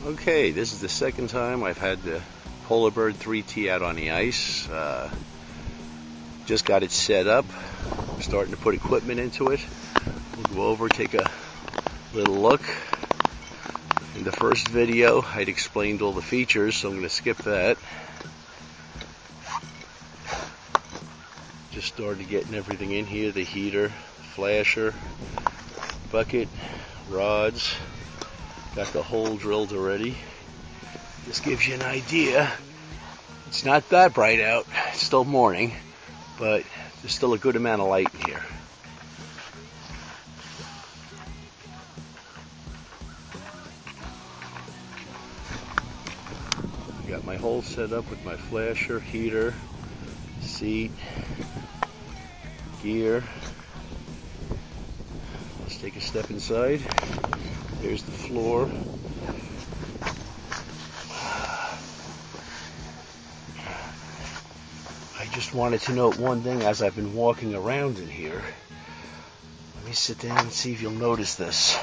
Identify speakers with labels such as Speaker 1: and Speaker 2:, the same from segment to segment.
Speaker 1: Okay, this is the second time I've had the Polar Bird 3T out on the ice. Just got it set up. I'm starting to put equipment into it. We'll go over, take a little look. In the first video, I'd explained all the features, so I'm going to skip that. Just started getting everything in here, the heater, flasher, bucket, rods. Got the hole drilled already. This gives you an idea. It's not that bright out. It's still morning, but there's still a good amount of light in here. Got my hole set up with my flasher, heater, seat, gear. Let's take a step inside. Here's the floor. I just wanted to note one thing as I've been walking around in here. Let me sit down and see if you'll notice this.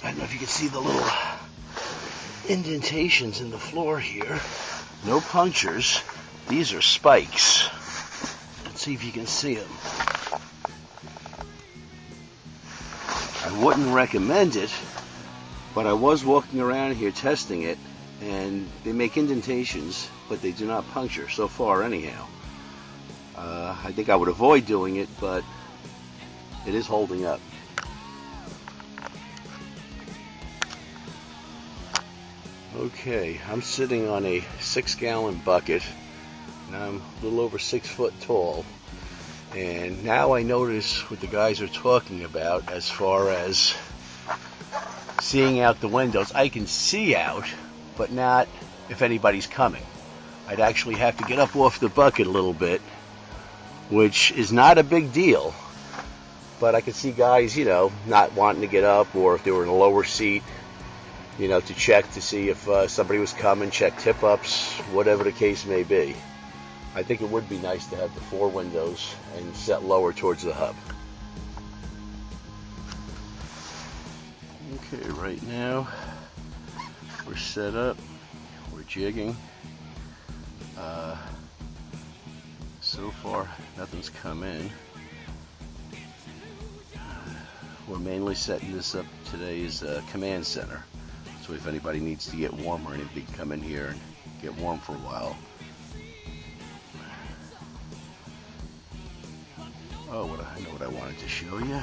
Speaker 1: I don't know if you can see the little indentations in the floor here. No punctures. These are spikes. Let's see if you can see them. I wouldn't recommend it, but I was walking around here testing it, and they make indentations, but they do not puncture, so far anyhow. I think I would avoid doing it, but it is holding up. Okay, I'm sitting on a 6-gallon bucket, and I'm a little over 6 foot tall. And now I notice what the guys are talking about as far as seeing out the windows. I can see out, but not if anybody's coming. I'd actually have to get up off the bucket a little bit, which is not a big deal. But I could see guys, not wanting to get up, or if they were in a lower seat, to check to see if somebody was coming, check tip-ups, whatever the case may be. I think it would be nice to have the 4 windows and set lower towards the hub. Okay, right now we're set up, we're jigging. So far nothing's come in. We're mainly setting this up today as a command center. So if anybody needs to get warm or anything, come in here and get warm for a while. Oh, I know what I wanted to show you.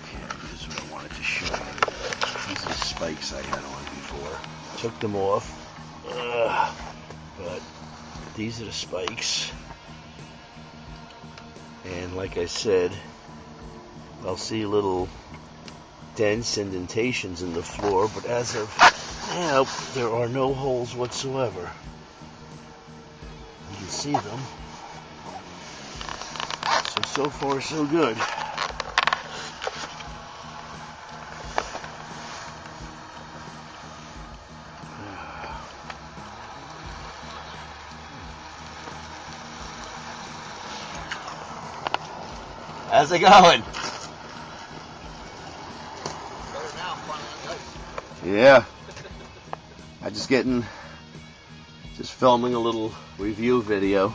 Speaker 1: Okay, this is what I wanted to show you. These are the spikes I had on before. Took them off. But these are the spikes. And like I said, I'll see little dents, indentations in the floor, but as of now, there are no holes whatsoever. You can see them. So far, so good. How's it going? Yeah. I'm just filming a little review video.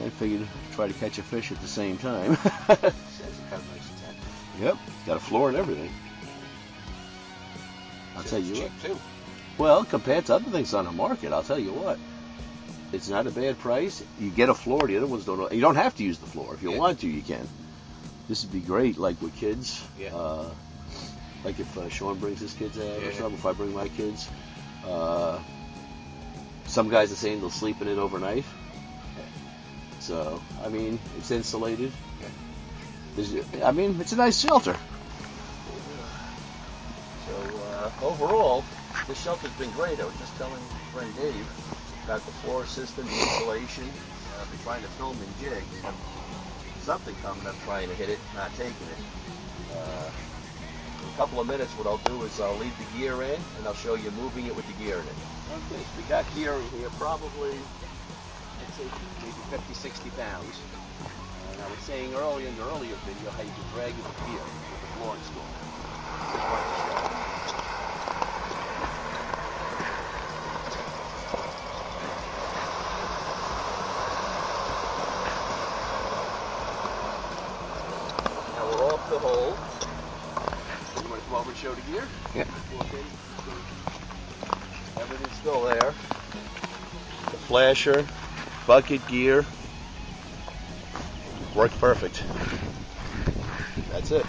Speaker 1: I figured try to catch a fish at the same time. Yep, got a floor and everything. I'll tell you what. Cheap too. Well, compared to other things on the market, I'll tell you what. It's not a bad price. You get a floor. The other ones don't. You don't have to use the floor. If you want to, you can. This would be great, like with kids. Yeah. Like if Sean brings his kids out or something. If I bring my kids. Some guys are saying they'll sleep in it overnight. So, I mean, it's insulated. It's a nice shelter. So, overall, this shelter's been great. I was just telling my friend Dave about the floor system, the insulation. I've been trying to film and jig. Something coming up, trying to hit it, not taking it. In a couple of minutes, what I'll do is I'll leave the gear in, and I'll show you moving it with the gear in it. Okay, we got gear in here probably, I'd say maybe 50, 60 pounds. And I was saying earlier in the earlier video how you can drag it with gear with the floor installed. Now we're off the hole. You want to come over and show the gear?
Speaker 2: Yeah.
Speaker 1: Everything's still there. The flasher, bucket gear, worked perfect. That's it.